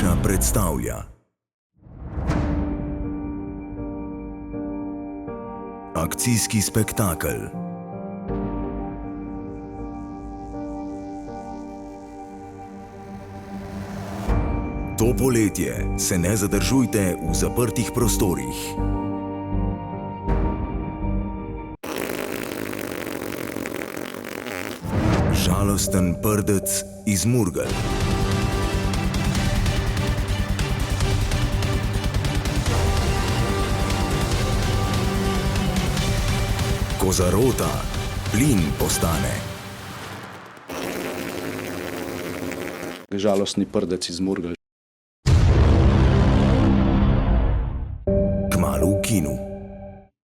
Urša predstavlja akcijski spektakel. To poletje se ne zadržujte v zaprtih prostorih. Žalosten prdec iz Murgelj. Ko zarota, plin postane. Žalostni prdec iz Murgelj. Kmalu v kinu.